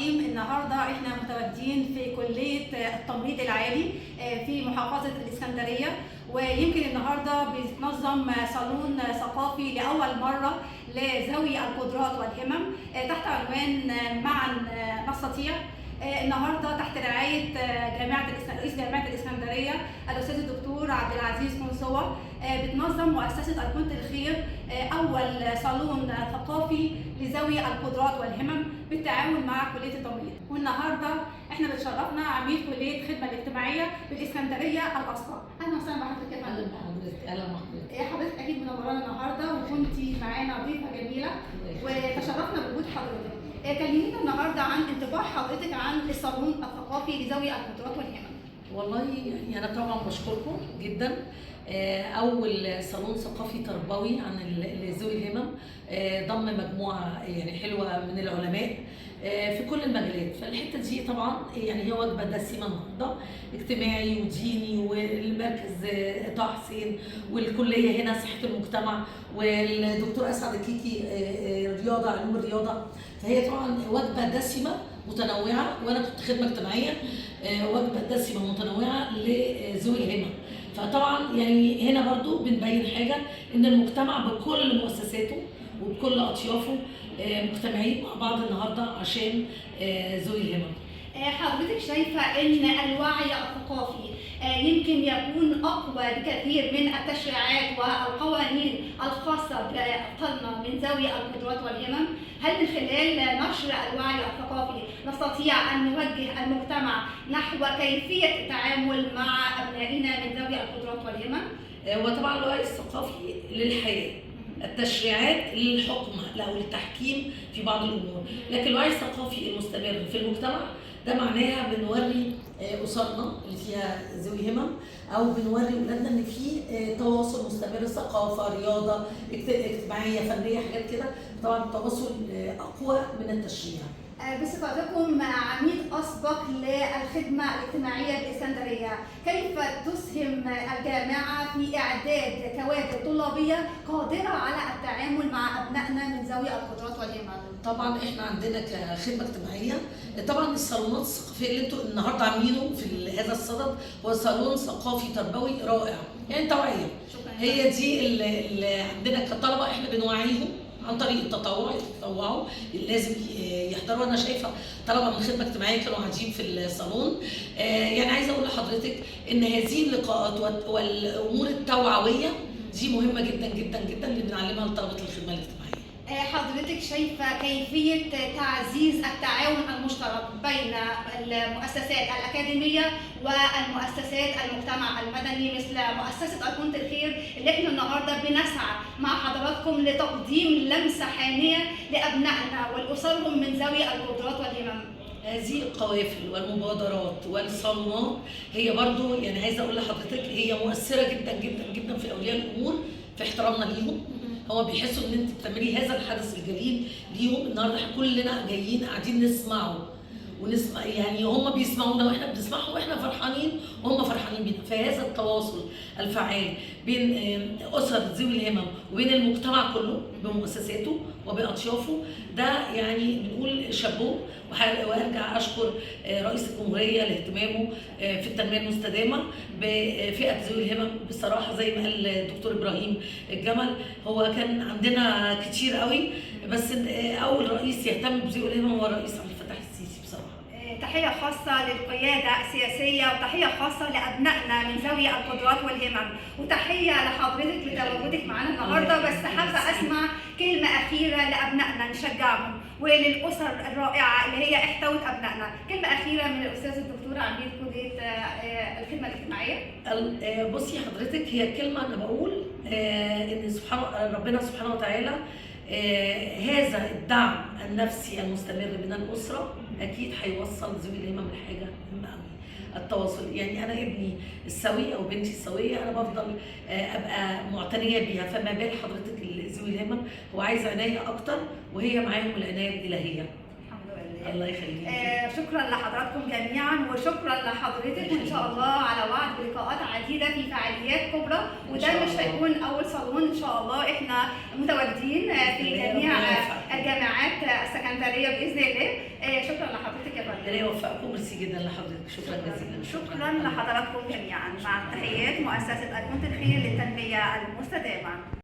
الرحيم. النهارده احنا متواجدين في كليه التمريض العالي في محافظه الاسكندريه، ويمكن النهارده بيتنظم صالون ثقافي لاول مره لذوي القدرات والهمم تحت عنوان معا نستطيع. النهارده تحت رعايه رئيس جامعه الاسكندريه الاستاذ الدكتور عبد العزيز منصور بتنظم مؤسسه ايقونه الخير اول صالون ثقافي لذوي القدرات والهمم بالتعاون مع كليه التمريض. والنهارده احنا بتشرفنا عميد كليه الخدمه الاجتماعيه بالاسكندريه الاصغر. اهلا وسهلا بحضرتك يا فندم. اهلا بحضرتك. حضرتك اكيد منورانا النهارده وكنتي معانا ضيفه جميله وتشرفنا بوجود حضرتك. كلمينا النهارده عن انطباع حضرتك عن الصالون الثقافي لذوي القدرات والهمم. والله يعني انا طبعا بشكركم جدا. اول صالون ثقافي تربوي عن ذوي الهمم ضم مجموعه يعني حلوه من العلماء في كل المجالات، فالحته دي طبعا يعني هي وجبه دسمه النهارده، اجتماعي وديني، والمركز طه حسين والكليه هنا صحه المجتمع والدكتور اسعد الكيكي رياضه علوم الرياضه، فهي طبعا وجبه دسمه متنوعه، وانا كنت خدمه اجتماعيه وجبه دسمه متنوعه لذوي الهمم. فطبعا يعني هنا برضو بنبين حاجه ان المجتمع بكل مؤسساته وبكل اطيافه مجتمعين مع بعض النهارده عشان ذوي الهمم. حضرتك شايفه ان الوعي الثقافي يمكن يكون اقوى بكثير من التشريعات والقوانين الخاصه باطفالنا من ذوي القدرات والهمم؟ هل من خلال نشر الوعي الثقافي نستطيع ان نوجه المجتمع نحو كيفيه التعامل مع ابنائنا من ذوي القدرات والهمم؟ وطبعا الوعي الثقافي للحياه، التشريعات للحكم او للتحكيم في بعض الامور، لكن الوعي الثقافي المستمر في المجتمع ده معناها بنوري اسرنا اللي فيها ذوي همم او بنوري اولادنا ان في تواصل مستمر، ثقافه، رياضه، اجتماعيه، فنيه، حاجات كده. طبعا التواصل اقوى من التشريع. بصفتكم عميد اسبق للخدمه الاجتماعيه بالاسكندريه، كيف تسهم الجامعه في اعداد كوادر طلابيه قادره على التعامل مع ابنائنا من ذوي القدرات والهمم؟ طبعا احنا عندنا كخدمه اجتماعيه طبعا الصالونات الثقافيه اللي انتوا النهارده عاملينه في هذا الصدد هو صالون ثقافي تربوي رائع، يعني توعيه. هي دي اللي عندنا كطلبه، احنا بنوعيهم عن طريق التطوع، يتطوعوا لازم يحضروا. انا شايفه طلبه من خدمه اجتماعيه كانوا قاعدين في الصالون. يعني عايزه اقول لحضرتك ان هذه اللقاءات والامور التوعويه دي مهمه جدا جدا جدا اللي بنعلمها لطلبه الخدمه الاجتماعيه. حضرتك شايفه كيفيه تعزيز التعاون المشترك بين المؤسسات الاكاديميه والمؤسسات المجتمع المدني مثل مؤسسه ايقونه الخير اللي احنا النهارده بنسعى مع حضراتكم لتقديم لمسه حانيه لابنائنا والاسرهم من ذوي القدرات والهمم؟ هذه القوافل والمبادرات والصالونات هي برضو يعني عايزه اقول لحضرتك هي مؤثره جدا جدا جدا في اولياء الامور في احترامنا ليهم. هو بيحسوا ان انت بتعملي هذا الحدث الجليل ليهم. النهارده احنا كلنا جايين قاعدين نسمعه ونسمع، يعني هم بيسمعونا واحنا بنسمعهم واحنا فرحانين وهم فرحانين بينا. فهذا التواصل الفعال بين اسر ذوي الهمم وبين المجتمع كله بمؤسساته وباطيافه ده يعني بنقول شابوه. وارجع اشكر رئيس الجمهوريه لاهتمامه في التنميه المستدامه بفئه ذوي الهمم. بصراحه زي ما قال الدكتور ابراهيم الجمل، هو كان عندنا كتير قوي، بس اول رئيس يهتم بذوي الهمم هو الرئيس عبد الفتاح السيسي بصراحه. تحية خاصة للقيادة السياسية وتحية خاصة لأبنائنا من ذوي القدرات والهمم، وتحية لحضرتك لتواجدك معانا النهارده. بس حابة أسمع كلمة أخيرة لأبنائنا نشجعهم وللأسر الرائعة اللي هي احتوت أبنائنا، كلمة أخيرة من الأستاذ الدكتور عميد كلية الخدمة الاجتماعية. بصي حضرتك، هي كلمة أنا بقول إن ربنا سبحانه وتعالى هذا الدعم النفسي المستمر من الأسرة أكيد هيوصل ذوي الهمم لحاجة مهمة قوي. التواصل، يعني أنا ابني السوي أو بنتي السوية أنا بفضل أبقى معتنية بيها، فما بال حضرتك ذوي الهمم هو عايز عناية أكتر وهي معاهم العناية الإلهية. الله يخليك. شكرا لحضراتكم جميعا وشكرا لحضرتك، وان شاء الله على وعد بلقاءات عديده في فعاليات كبرى، وده مش هيكون اول صالون ان شاء الله. احنا متواجدين في جميع الجامعات السكندريه باذن الله. شكرا لحضرتك. ربنا يوفقكم. ميرسي جدا لحضرتك، شكرا جزيلا. شكرا لحضراتكم جميعا. مع تحيات مؤسسة أيقونة الخير للتنمية المستدامة.